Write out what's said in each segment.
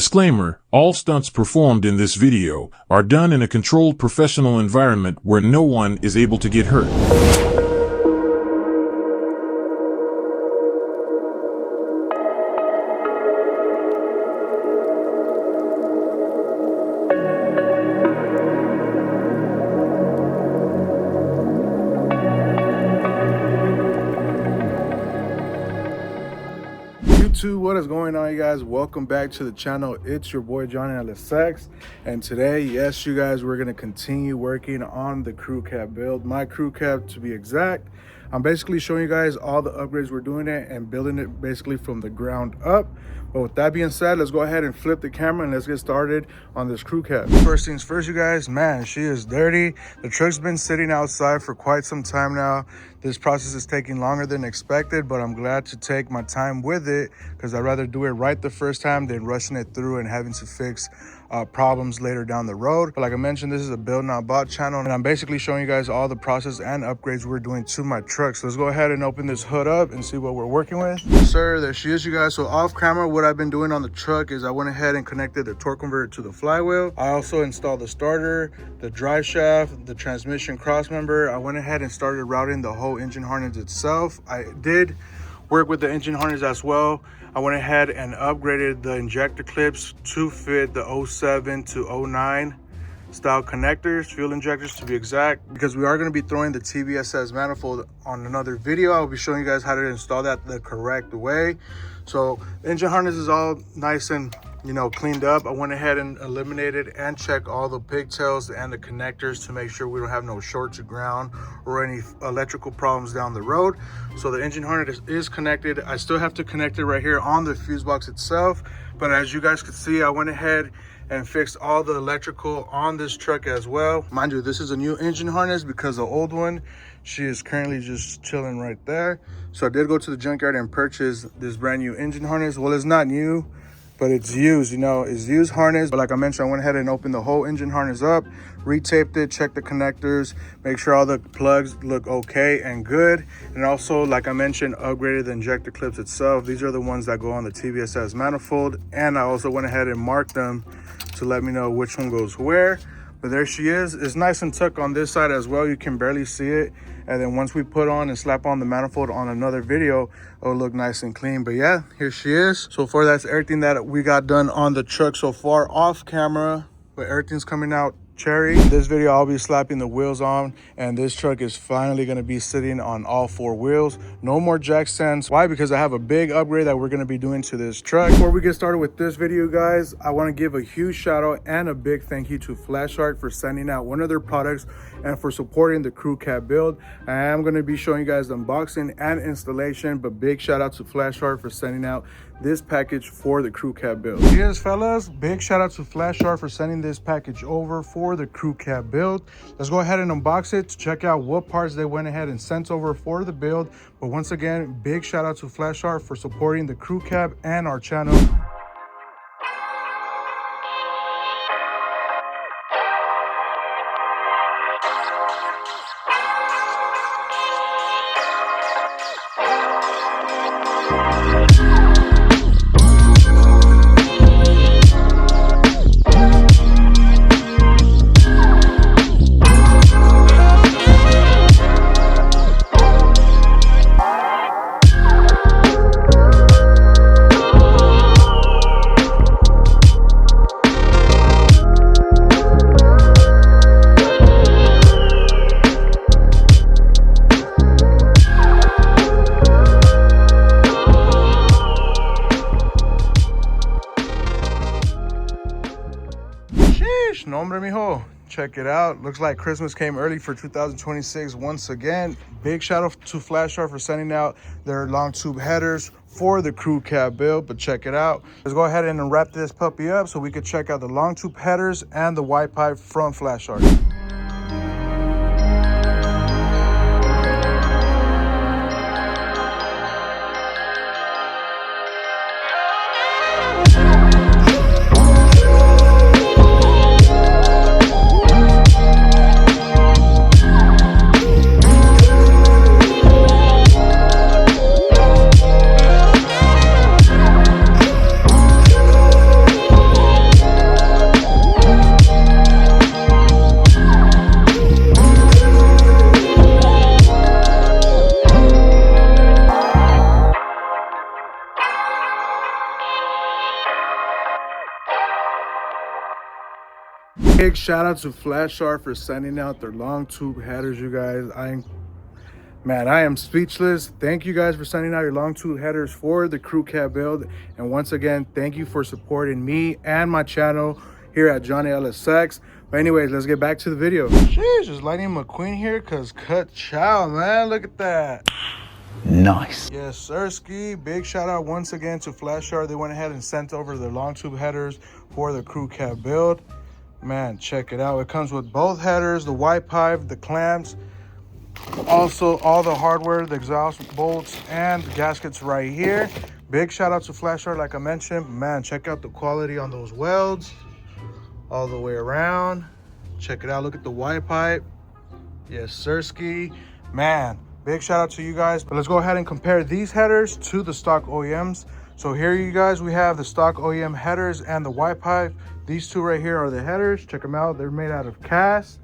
Disclaimer, all stunts performed in this video are done in a controlled professional environment where no one is able to get hurt. What is going on, you guys? Welcome back to the channel. It's your boy Johnny LSX, and today, yes, you guys, we're going to continue working on the crew cab build, my crew cab to be exact. I'm basically showing you guys all the upgrades we're doing it and building it basically from the ground up. But with that being said, let's go ahead and flip the camera and let's get started on this crew cab. First things first, you guys, man, she is dirty. The truck's been sitting outside for quite some time now. This process is taking longer than expected, but I'm glad to take my time with it because I'd rather do it right the first time than rushing it through and having to fix problems later down the road. But like I mentioned, this is a build not bought channel, and I'm basically showing you guys all the process and upgrades we're doing to my truck. So let's go ahead and open this hood up and see what we're working with. Yes, sir, there she is, you guys. So off camera, what I've been doing on the truck is I went ahead and connected the torque converter to the flywheel. I also installed the starter, the drive shaft, the transmission cross member. I went ahead and started routing the whole engine harness itself. I did work with the engine harness as well. I went ahead and upgraded the injector clips to fit the 07 to 09 style connectors, fuel injectors to be exact, because we are going to be throwing the TVSS manifold on another video. I'll be showing you guys how to install that the correct way. So the engine harness is all nice and cleaned up. I went ahead and eliminated and checked all the pigtails and the connectors to make sure we don't have no short to ground or any electrical problems down the road. So the engine harness is connected. I still have to connect it right here on the fuse box itself, but as you guys can see, I went ahead and fixed all the electrical on this truck as well. Mind you, this is a new engine harness because the old one, she is currently just chilling right there. So I did go to the junkyard and purchase this brand new engine harness. Well, it's not new, but it's used, it's used harness. But like I mentioned, I went ahead and opened the whole engine harness up, retaped it, checked the connectors, make sure all the plugs look okay and good. And also, like I mentioned, upgraded the injector clips itself. These are the ones that go on the TVSS manifold. And I also went ahead and marked them to let me know which one goes where. But there she is. It's nice and tucked on this side as well. You can barely see it. And then once we put on and slap on the manifold on another video, it'll look nice and clean. But yeah, here she is. So far, that's everything that we got done on the truck so far off camera, but everything's coming out cherry. In this video, I'll be slapping the wheels on, and this truck is finally going to be sitting on all four wheels. No more jack stands. Why? Because I have a big upgrade that we're going to be doing to this truck. Before we get started with this video, guys, I want to give a huge shout out and a big thank you to Flashart for sending out one of their products and for supporting the crew cab build. I am going to be showing you guys the unboxing and installation, but big shout out to Flashart for sending out this package for the crew cab build. Cheers, fellas. Big shout out to Flashart for sending this package over for the crew cab build. Let's go ahead and unbox it to check out what parts they went ahead and sent over for the build. But once again, big shout out to Flashart for supporting the crew cab and our channel. No hombre, mijo. Check it out. Looks like Christmas came early for 2026 once again. Big shout out to Flashart for sending out their long tube headers for the crew cab build. But check it out. Let's go ahead and wrap this puppy up so we could check out the long tube headers and the white pipe from Flashart. Big shout out to Flash Shark for sending out their long tube headers, you guys. I am speechless. Thank you guys for sending out your long tube headers for the crew cab build. And once again, thank you for supporting me and my channel here at Johnny LSX. But anyways, let's get back to the video. Sheesh, just Lightning McQueen here, cause cut chow, man. Look at that. Nice. Yes, sirski. Big shout out once again to Flash Shark. They went ahead and sent over their long tube headers for the crew cab build. Man, check it out. It comes with both headers, the white pipe, the clamps, also all the hardware, the exhaust bolts, and the gaskets right here. Big shout out to Flash Shark, like I mentioned. Man, check out the quality on those welds all the way around. Check it out. Look at the white pipe. Yes, sirski. Man, big shout out to you guys. But let's go ahead and compare these headers to the stock OEMs. So here, you guys, we have the stock OEM headers and the white pipe. These two right here are the headers. Check them out. They're made out of cast.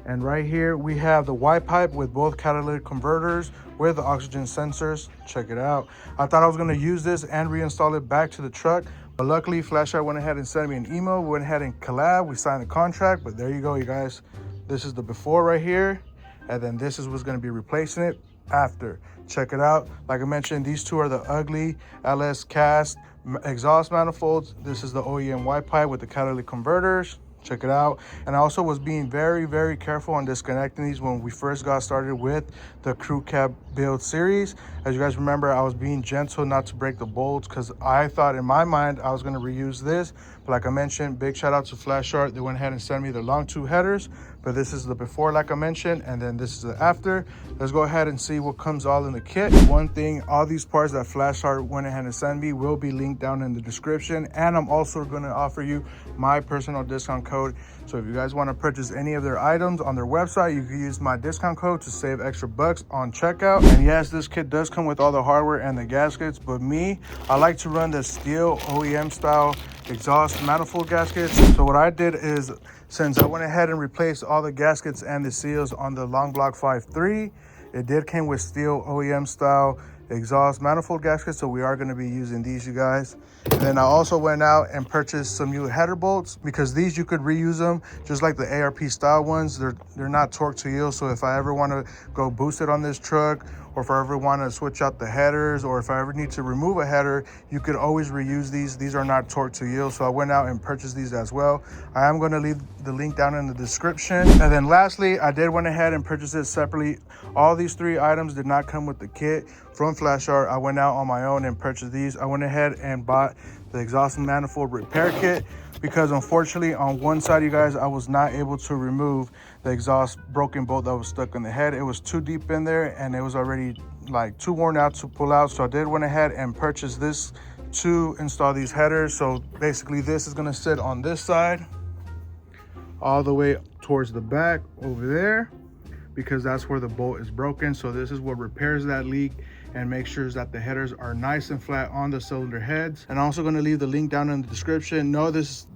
And right here we have the white pipe with both catalytic converters with the oxygen sensors. Check it out. I thought I was going to use this and reinstall it back to the truck, but luckily Flash Shark went ahead and sent me an email. We went ahead and collab. We signed the contract. But there you go, you guys. This is the before right here, and then this is what's going to be replacing it after. Check it out. Like I mentioned, these two are the ugly LS cast exhaust manifolds. This is the OEM white pipe with the catalytic converters. Check it out. And I also was being very careful on disconnecting these when we first got started with the crew cab build series. As you guys remember, I was being gentle not to break the bolts because I thought in my mind I was going to reuse this. But like I mentioned, big shout out to Flash Shark. They went ahead and sent me the long tube headers. But this is the before, like I mentioned, and then this is the after. Let's go ahead and see what comes all in the kit. One thing, all these parts that Flash Shark went ahead and sent me will be linked down in the description. And I'm also going to offer you my personal discount code. So if you guys want to purchase any of their items on their website, you can use my discount code to save extra bucks on checkout. And yes, this kit does come with all the hardware and the gaskets, but me, I like to run the steel OEM style exhaust manifold gaskets. So what I did is, since I went ahead and replaced all the gaskets and the seals on the long block 5.3, it did came with steel OEM style exhaust manifold gaskets, so we are going to be using these, you guys. And then I also went out and purchased some new header bolts, because these you could reuse them just like the ARP style ones. They're not torque to yield, so if I ever want to go boost it on this truck, or if I ever want to switch out the headers, or if I ever need to remove a header, you could always reuse these. These are not torque to yield, so I went out and purchased these as well. I am going to leave the link down in the description. And then lastly, I did went ahead and purchase this separately. All these three items did not come with the kit from Flash Shark. I went out on my own and purchased these. I went ahead and bought the exhaust manifold repair kit, because unfortunately on one side, you guys, I was not able to remove the exhaust broken bolt that was stuck in the head. It was too deep in there and it was already like too worn out to pull out. So I did went ahead and purchase this to install these headers. So basically this is going to sit on this side all the way towards the back over there, because that's where the bolt is broken. So this is what repairs that leak and make sure that the headers are nice and flat on the cylinder heads. And I'm also going to leave the link down in the description. No, this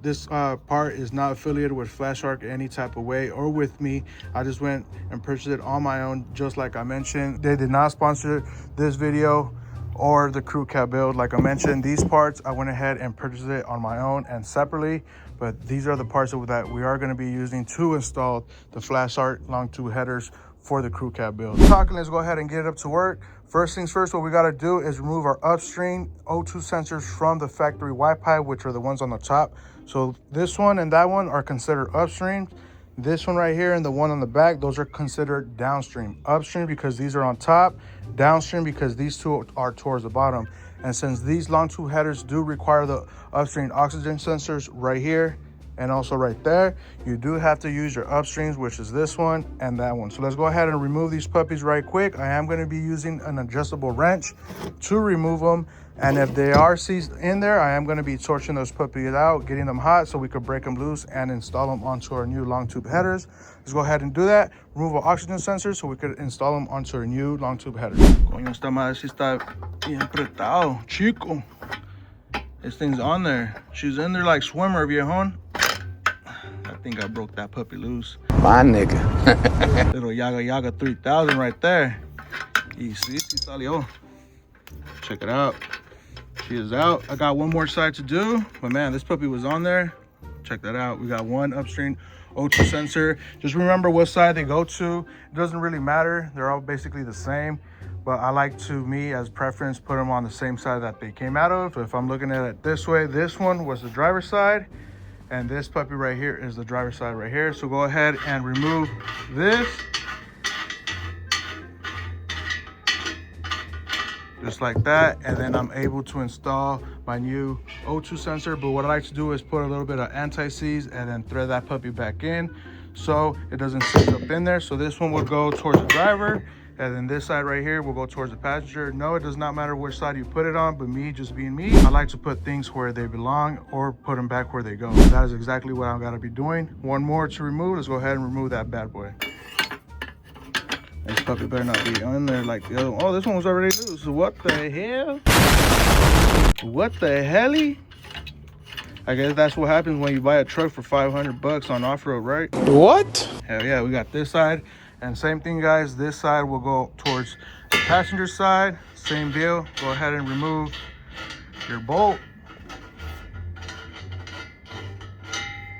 part is not affiliated with Flash Shark any type of way or with me. I just went and purchased it on my own, just like I mentioned. They did not sponsor this video or the crew cab build. Like I mentioned, these parts I went ahead and purchased it on my own and separately, but these are the parts that we are going to be using to install the Flash Shark long tube headers for the crew cab build. Let's go ahead and get it up to work. First things first, what we got to do is remove our upstream O2 sensors from the factory white pipe, which are the ones on the top. So this one and that one are considered upstream. This one right here and the one on the back, those are considered downstream. Upstream because these are on top, downstream because these two are towards the bottom. And since these long tube headers do require the upstream oxygen sensors right here and also right there, you do have to use your upstreams, which is this one and that one. So let's go ahead and remove these puppies right quick. I am going to be using an adjustable wrench to remove them. And if they are seized in there, I am going to be torching those puppies out, getting them hot so we could break them loose and install them onto our new long tube headers. Let's go ahead and do that. Remove our oxygen sensors so we could install them onto our new long tube headers. Coño, esta madre sí está bien apretado, chico. This thing's on there. She's in there like swimmer, viejón. I think I broke that puppy loose. My nigga. Little Yaga 3000 right there. Y sí, salió. Check it out. She is out. I got one more side to do, but man, this puppy was on there. check that out. We got one upstream O2 sensor. Just remember what side they go to. It doesn't really matter. They're all basically the same. But I like to, me as preference, put them on the same side that they came out of. So if I'm looking at it this way, this one was the driver's side. And this puppy right here is the driver's side right here. So go ahead and remove this. Just like that, and then I'm able to install my new O2 sensor. But what I like to do is put a little bit of anti-seize and then thread that puppy back in so it doesn't sit up in there. So this one will go towards the driver, and then this side right here will go towards the passenger. No, it does not matter which side you put it on, but me just being me, I like to put things where they belong or put them back where they go. That is exactly what I'm gonna be doing. One more to remove. Let's go ahead and remove that bad boy. This puppy better not be on there like the other one. Oh, this one was already loose. What the hell? What the helly? I guess that's what happens when you buy a truck for 500 bucks on off-road, right? What? Hell yeah, we got this side. And same thing, guys. This side will go towards the passenger side. Same deal. Go ahead and remove your bolt.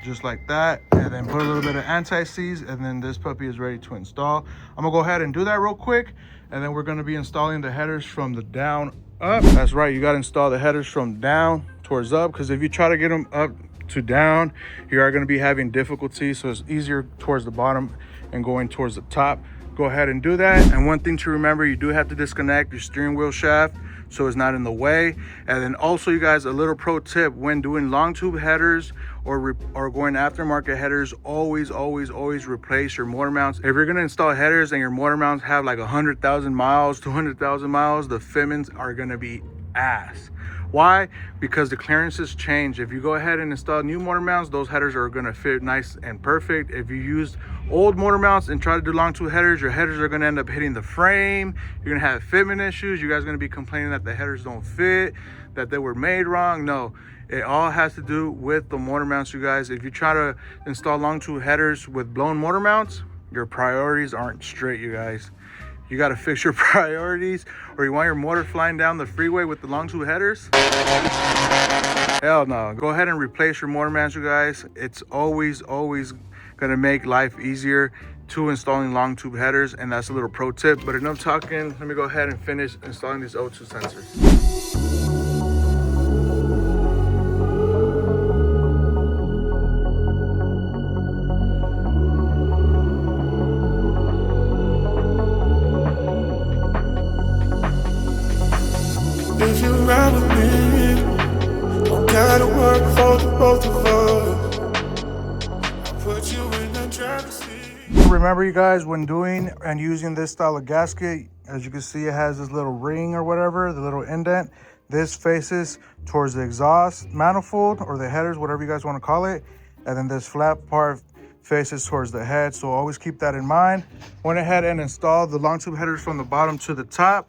Just like that, and then put a little bit of anti-seize, and then this puppy is ready to install. I'm gonna go ahead and do that real quick, and then we're gonna be installing the headers from the down up. That's right, you gotta install the headers from down towards up, because if you try to get them up to down, you are gonna be having difficulty. So it's easier towards the bottom and going towards the top. Go ahead and do that. And one thing to remember, you do have to disconnect your steering wheel shaft so it's not in the way. And then also, you guys, a little pro tip: when doing long tube headers or going aftermarket headers, always replace your motor mounts. If you're gonna install headers and your motor mounts have like 100,000 miles, 200,000 miles, the fittings are gonna be ass. Why? Because the clearances change. If you go ahead and install new motor mounts, those headers are gonna fit nice and perfect. If you used old motor mounts and try to do long tube headers, your headers are gonna end up hitting the frame. You're gonna have fitment issues. You guys are gonna be complaining that the headers don't fit, that they were made wrong. No, it all has to do with the motor mounts, you guys. If you try to install long tube headers with blown motor mounts, your priorities aren't straight, you guys. You got to fix your priorities, or you want your motor flying down the freeway with the long tube headers? Hell no. Go ahead and replace your motor mounts, you guys. It's always gonna make life easier to installing long tube headers, and that's a little pro tip. But enough talking, let me go ahead and finish installing these O2 sensors. If you ride with me, don't gotta work for the both of us. I'll put you in the driver's seat. Remember, you guys, when doing and using this style of gasket, as you can see, it has this little ring or whatever, the little indent. This faces towards the exhaust manifold or the headers, whatever you guys want to call it. And then this flap part faces towards the head. So always keep that in mind. Went ahead and installed the long tube headers from the bottom to the top.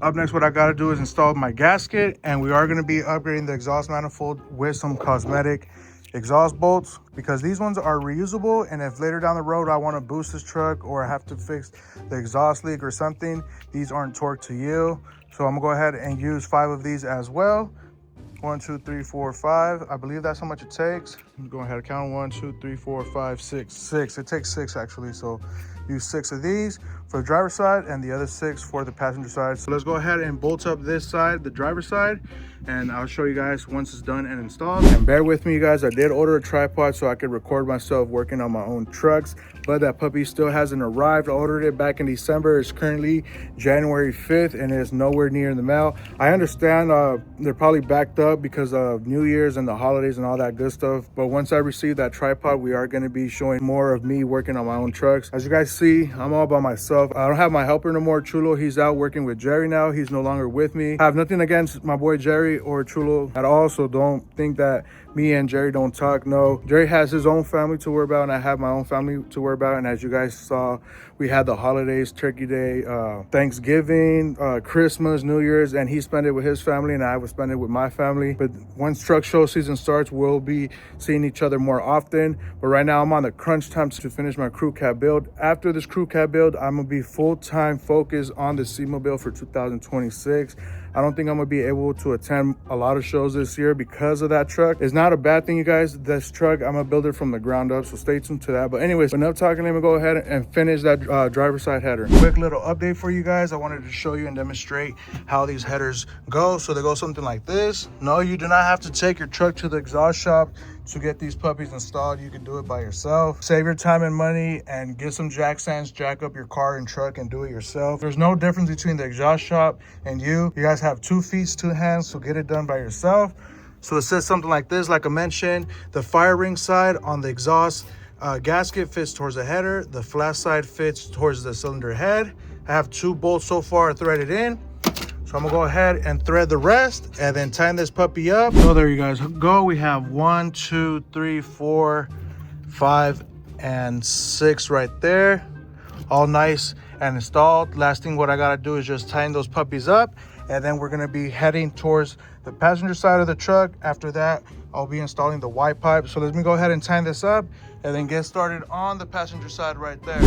Up next, what I got to do is install my gasket, and we are going to be upgrading the exhaust manifold with some cosmetic exhaust bolts, because these ones are reusable. And if later down the road I want to boost this truck or I have to fix the exhaust leak or something, these aren't torqued to yield. So I'm gonna go ahead and use 5 of these as well. 1, 2, 3, 4, 5. I believe that's how much it takes. I'm going ahead and count 1, 2, 3, 4, 5, 6. 6. It takes 6 actually. So use 6 of these for the driver's side and the other 6 for the passenger side. So let's go ahead and bolt up this side, the driver's side, and I'll show you guys once it's done and installed. And bear with me, you guys, I did order a tripod so I could record myself working on my own trucks, but that puppy still hasn't arrived. I ordered it back in December. It's currently January 5th and it's nowhere near in the mail. I understand they're probably backed up because of New Year's and the holidays and all that good stuff, but once I receive that tripod, we are going to be showing more of me working on my own trucks. As you guys see, I'm all by myself. I don't have my helper no more, Chulo. He's out working with Jerry now. He's no longer with me. I have nothing against my boy Jerry or Chulo at all, so don't think that me and Jerry don't talk. No, Jerry has his own family to worry about and I have my own family to worry about. And as you guys saw, we had the holidays, Turkey Day, Thanksgiving, Christmas, New Year's, and he spent it with his family and I would spend it with my family. But once truck show season starts, we'll be seeing each other more often. But right now I'm on the crunch time to finish my crew cab build. After this crew cab build, I'm gonna be full-time focused on the C-Mobile for 2026. I don't think I'm gonna be able to attend a lot of shows this year because of that truck. It's not a bad thing, you guys. This truck, I'm gonna build it from the ground up, so stay tuned to that. But anyways, enough talking. Let me go ahead and finish that driver's side header. Quick little update for you guys. I wanted to show you and demonstrate how these headers go. So they go something like this. No, you do not have to take your truck to the exhaust shop to get these puppies installed. You can do it by yourself. Save your time and money and get some jack stands, jack up your car and truck and do it yourself. There's no difference between the exhaust shop and you. You guys have 2 feet, 2 hands, so get it done by yourself. So it says something like this. Like I mentioned, the fire ring side on the exhaust gasket fits towards the header. The flat side fits towards the cylinder head. I have 2 bolts so far threaded in. So I'm gonna go ahead and thread the rest and then tighten this puppy up. So there you guys go. We have 1, 2, 3, 4, 5, and 6 right there. All nice and installed. Last thing what I gotta do is just tighten those puppies up, and then we're gonna be heading towards the passenger side of the truck. After that, I'll be installing the Y pipe. So let me go ahead and tighten this up and then get started on the passenger side right there.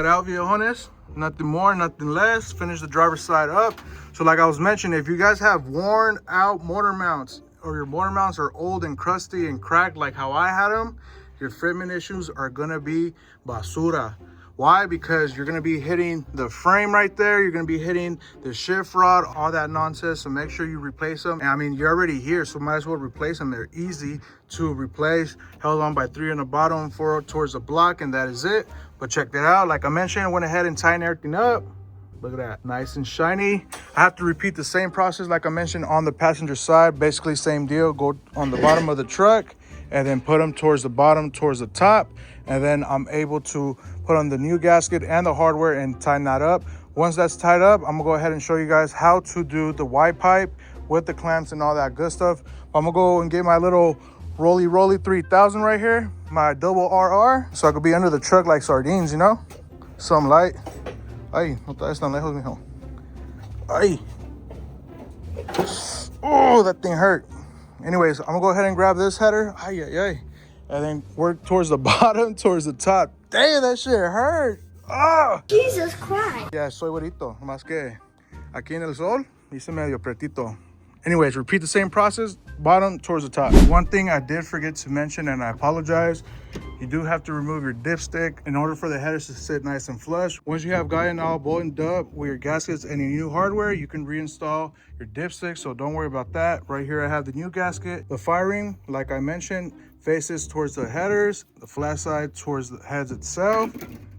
Out, viejones. Nothing more, nothing less. Finish the driver's side up. So like I was mentioning, if you guys have worn out motor mounts, or your motor mounts are old and crusty and cracked like how I had them, your fitment issues are gonna be basura. Why? Because you're gonna be hitting the frame right there, you're gonna be hitting the shift rod, all that nonsense. So make sure you replace them. And I mean, you're already here, so might as well replace them. They're easy to replace, held on by 3 on the bottom, 4 towards the block, and that is it. But check that out. Like I mentioned, I went ahead and tightened everything up. Look at that, nice and shiny. I have to repeat the same process like I mentioned on the passenger side. Basically same deal. Go on the bottom of the truck and then put them towards the bottom, towards the top, and then I'm able to put on the new gasket and the hardware and tighten that up. Once that's tied up, I'm gonna go ahead and show you guys how to do the Y pipe with the clamps and all that good stuff. I'm gonna go and get my little Rolly 3000 right here, my double RR, so I could be under the truck like sardines, you know? Some light. Ay, no te vayas tan lejos, mijo. Ay. Oh, that thing hurt. Anyways, I'm gonna go ahead and grab this header. Ay, ay, ay. And then work towards the bottom, towards the top. Damn, that shit hurt. Oh. Jesus Christ. Yeah, soy güerito. Más que aquí en el sol, hice medio pretito. Anyways, repeat the same process, bottom towards the top. One thing I did forget to mention, and I apologize, you do have to remove your dipstick in order for the headers to sit nice and flush. Once you have gotten all bolted up with your gaskets and your new hardware, you can reinstall your dipstick, so don't worry about that. Right here I have the new gasket. The firing, like I mentioned, faces towards the headers, the flat side towards the heads itself.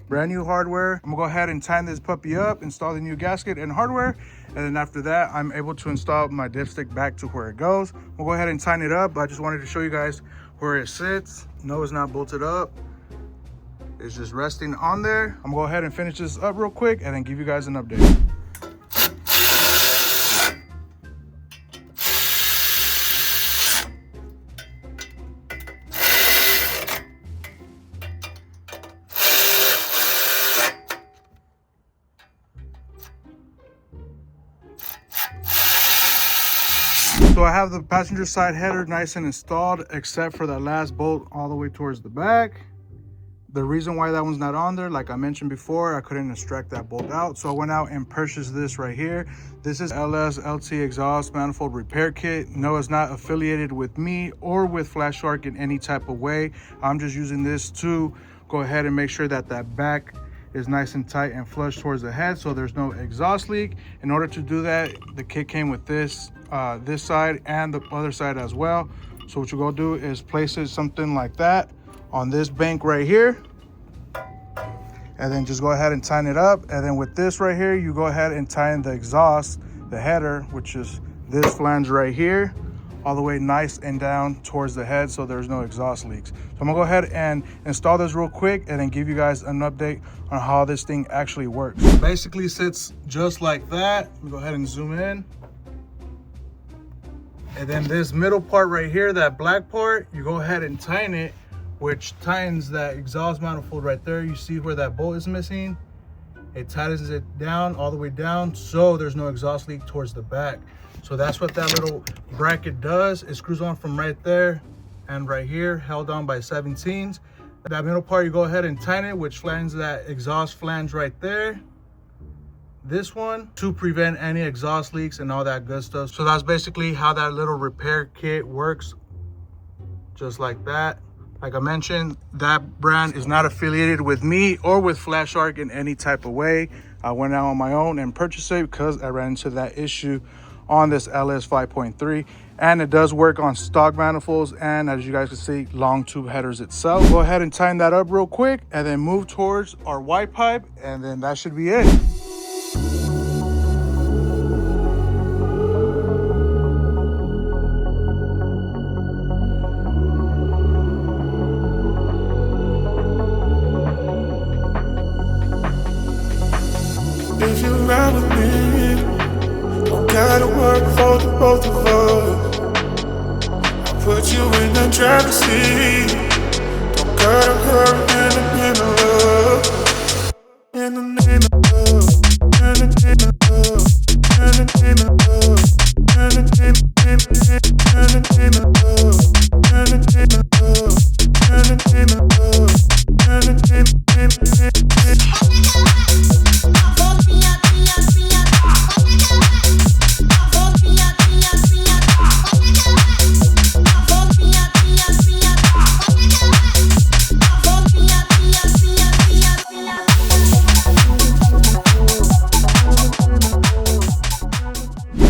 Brand new hardware. I'm gonna go ahead and tighten this puppy up, install the new gasket and hardware, and then after that, I'm able to install my dipstick back to where it goes. We'll go ahead and tighten it up. I just wanted to show you guys where it sits. No, it's not bolted up. It's just resting on there. I'm gonna go ahead and finish this up real quick and then give you guys an update. So I have the passenger side header nice and installed, except for that last bolt all the way towards the back. The reason why that one's not on there, like I mentioned before, I couldn't extract that bolt out. So I went out and purchased this right here. This is LS LT exhaust manifold repair kit. No, it's not affiliated with me or with Flash Shark in any type of way. I'm just using this to go ahead and make sure that that back is nice and tight and flush towards the head, so there's no exhaust leak. In order to do that, the kit came with this this side and the other side as well. So what you go do is place it something like that on this bank right here, and then just go ahead and tighten it up. And then with this right here, you go ahead and tighten the exhaust, the header, which is this flange right here, all the way nice and down towards the head, so there's no exhaust leaks. So I'm gonna go ahead and install this real quick and then give you guys an update on how this thing actually works. It basically sits just like that. Let me go ahead and zoom in. And then this middle part right here, that black part, you go ahead and tighten it which tightens that exhaust manifold right there. You see where that bolt is missing? It tightens it down, all the way down, so there's no exhaust leak towards the back. So that's what that little bracket does. It screws on from right there and right here, held on by 17s. That middle part, you go ahead and tighten it, which flanges that exhaust flange right there. This one to prevent any exhaust leaks and all that good stuff. So that's basically how that little repair kit works, just like that. Like I mentioned, that brand is not affiliated with me or with Flash Arc in any type of way. I went out on my own and purchased it because I ran into that issue on this LS 5.3, and it does work on stock manifolds and, as you guys can see, long tube headers itself. Go ahead and tighten that up real quick and then move towards our white pipe, and then that should be it. If you ride with me, don't gotta work for the both of us. I'll put you in the driver's seat. Don't gotta hurry in the love. In the name of love. In the name of love. In the name of love. In the name of love. In the name of love. In the name of love. In the name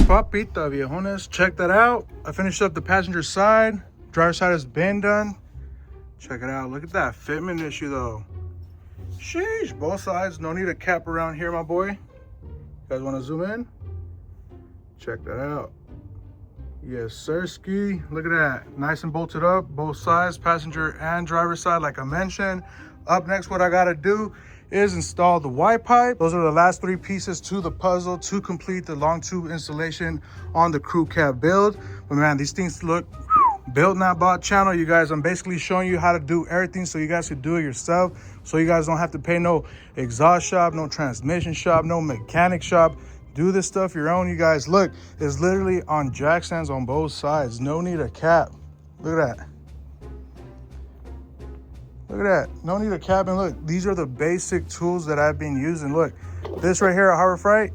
Papita viejones, check that out. I finished up the passenger side. Driver side has been done. Check it out. Look at that fitment issue though. Sheesh, both sides. No need a cap around here, my boy. You guys want to zoom in? Check that out. Yes, sir, ski. Look at that. Nice and bolted up, both sides, passenger and driver side, like I mentioned. Up next, what I got to do is install the Y pipe. Those are the last 3 pieces to the puzzle to complete the long tube installation on the crew cab build. But man, these things look built not bought channel, you guys. I'm basically showing you how to do everything so you guys can do it yourself, so you guys don't have to pay no exhaust shop, no transmission shop, no mechanic shop. Do this stuff your own, you guys. Look, it's literally on jack stands on both sides. No need a cap. Look at that. Look at that. No need a cap. And look, these are the basic tools that I've been using. Look, this right here at Harbor Freight,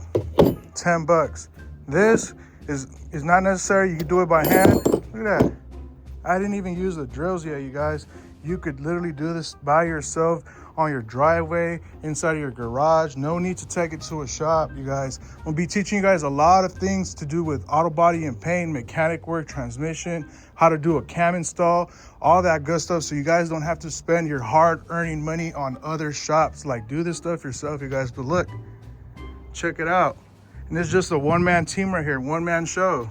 10 bucks. This is not necessary. You can do it by hand. Look at that. I didn't even use the drills yet, you guys. You could literally do this by yourself on your driveway, inside of your garage. No need to take it to a shop, you guys. We'll be teaching you guys a lot of things to do with auto body and paint, mechanic work, transmission, how to do a cam install, all that good stuff, so you guys don't have to spend your hard-earning money on other shops. Like, do this stuff yourself, you guys. But look, check it out. And it's just a one-man team right here, one-man show.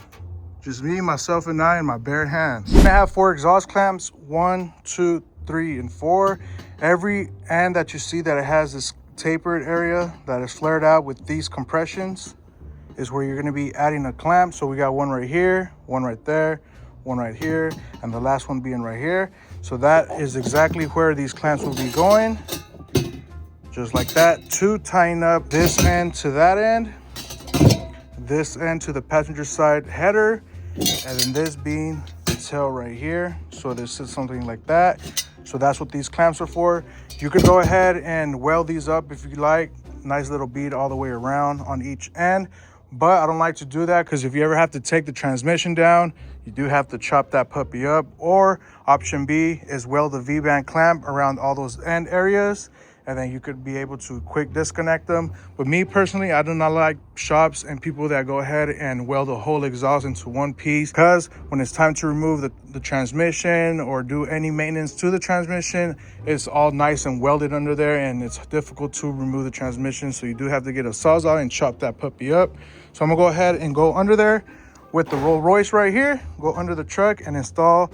Just me, myself, and I, in my bare hands. I have 4 exhaust clamps, 1, 2, 3, and 4. Every end that you see that it has this tapered area that is flared out with these compressions is where you're going to be adding a clamp. So we got one right here, one right there, one right here, and the last one being right here. So that is exactly where these clamps will be going, just like that, to tighten up this end to that end, this end to the passenger side header, and then this being the tail right here. So this is something like that. So that's what these clamps are for. You could go ahead and weld these up if you like. Nice little bead all the way around on each end. But I don't like to do that because if you ever have to take the transmission down, you do have to chop that puppy up. Or option B is weld the V-band clamp around all those end areas, and then you could be able to quick disconnect them. But me personally, I do not like shops and people that go ahead and weld the whole exhaust into one piece, because when it's time to remove the transmission or do any maintenance to the transmission, it's all nice and welded under there, and it's difficult to remove the transmission. So you do have to get a Sawzall and chop that puppy up. So I'm gonna go ahead and go under there with the Rolls Royce right here, go under the truck and install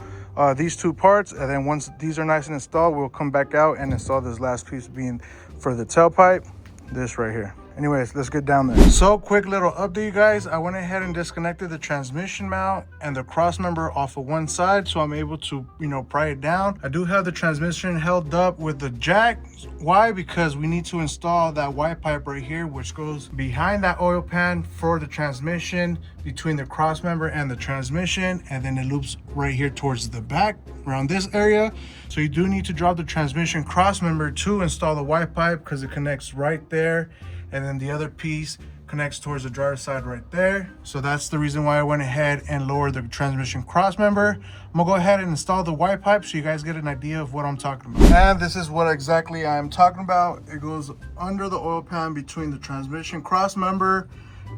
these 2 parts. And then once these are nice and installed, we'll come back out and install this last piece being for the tailpipe, this right here. Anyways, let's get down there. So quick little update, you guys. I went ahead and disconnected the transmission mount and the cross member off of one side, so I'm able to, pry it down. I do have the transmission held up with the jack. Why? Because we need to install that white pipe right here, which goes behind that oil pan for the transmission, between the cross member and the transmission, and then it loops right here towards the back around this area. So you do need to drop the transmission cross member to install the white pipe, because it connects right there. And then the other piece connects towards the driver's side right there. So that's the reason why I went ahead and lowered the transmission cross member. I'm gonna go ahead and install the white pipe so you guys get an idea of what I'm talking about. And this is what exactly I'm talking about. It goes under the oil pan between the transmission cross member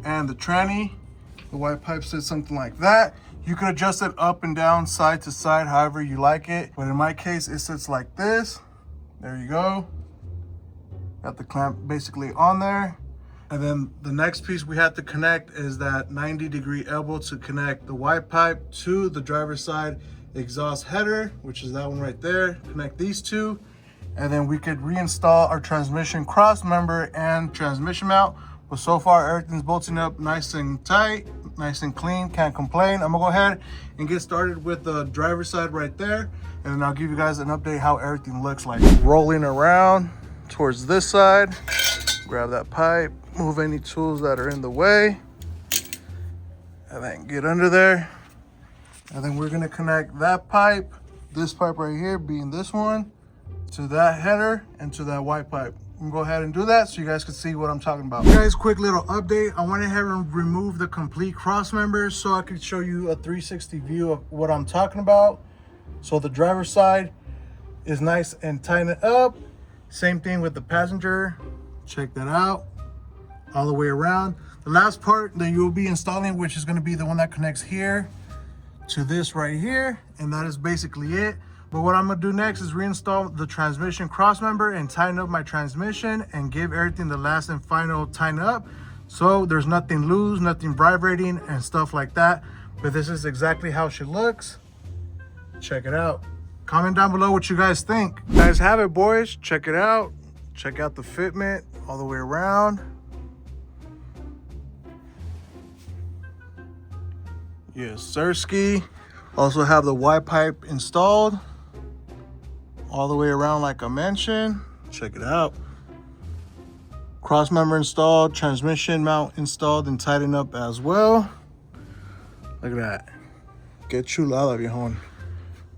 and the tranny. The white pipe sits something like that. You can adjust it up and down, side to side, however you like it. But in my case, it sits like this. There you go. Got the clamp basically on there. And then the next piece we have to connect is that 90-degree elbow to connect the white pipe to the driver's side exhaust header, which is that one right there. Connect these two, and then we could reinstall our transmission cross member and transmission mount. But so far, everything's bolting up nice and tight, nice and clean, can't complain. I'm gonna go ahead and get started with the driver's side right there, and then I'll give you guys an update how everything looks like. Rolling around towards this side, grab that pipe, move any tools that are in the way, and then get under there. And then we're gonna connect that pipe, this pipe right here being this one, to that header and to that white pipe. I'm gonna go ahead and do that so you guys can see what I'm talking about. Guys, quick little update. I went ahead and removed the complete cross members so I could show you a 360 view of what I'm talking about. So the driver's side is nice and tightened up. Same thing with the passenger. Check that out. All the way around. The last part that you'll be installing, which is going to be the one that connects here to this right here, and that is basically it. But what I'm going to do next is reinstall the transmission cross member and tighten up my transmission and give everything the last and final tighten up, so there's nothing loose, nothing vibrating and stuff like that. But this is exactly how she looks. Check it out. Comment down below what you guys think. You guys have it, boys. Check it out. Check out the fitment all the way around. Yes, sirski. Also have the white pipe installed all the way around like I mentioned. Check it out. Cross member installed, transmission mount installed and tightened up as well. Look at that. Qué chulada, viejon.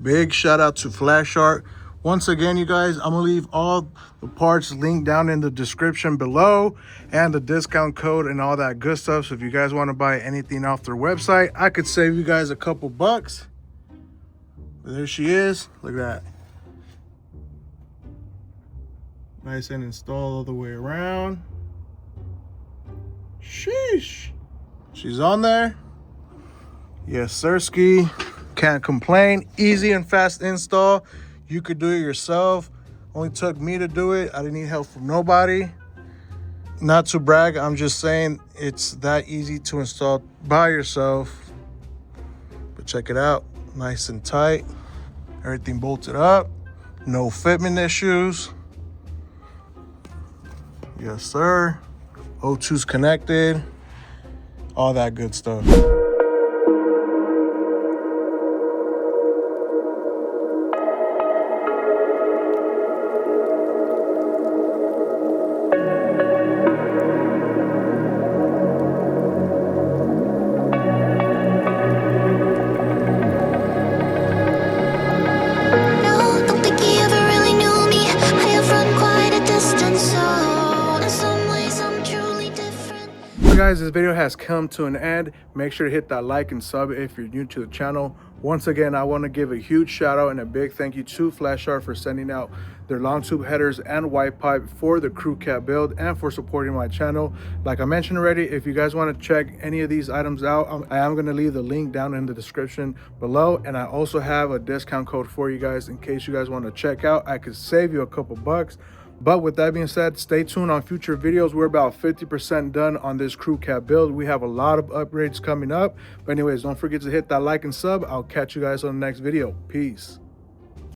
Big shout out to Flash Shark. Once again, you guys, I'm gonna leave all the parts linked down in the description below and the discount code and all that good stuff. So if you guys want to buy anything off their website, I could save you guys a couple bucks. But there she is. Look at that. Nice and installed all the way around. Sheesh. She's on there. Yes, sirski. Can't complain. Easy and fast install. You could do it yourself. Only took me to do it. I didn't need help from nobody. Not to brag, I'm just saying it's that easy to install by yourself. But check it out. Nice and tight. Everything bolted up. No fitment issues. Yes, sir. O2's connected. All that good stuff. Guys, this video has come to an end. Make sure to hit that like and sub if you're new to the channel. Once again, I want to give a huge shout out and a big thank you to Flash Shark for sending out their long tube headers and white pipe for the crew cab build and for supporting my channel. Like I mentioned already, if you guys want to check any of these items out, I am going to leave the link down in the description below, and I also have a discount code for you guys in case you guys want to check out. I could save you a couple bucks. But with that being said, stay tuned on future videos. We're about 50% done on this crew cab build. We have a lot of upgrades coming up. But anyways, don't forget to hit that like and sub. I'll catch you guys on the next video. Peace.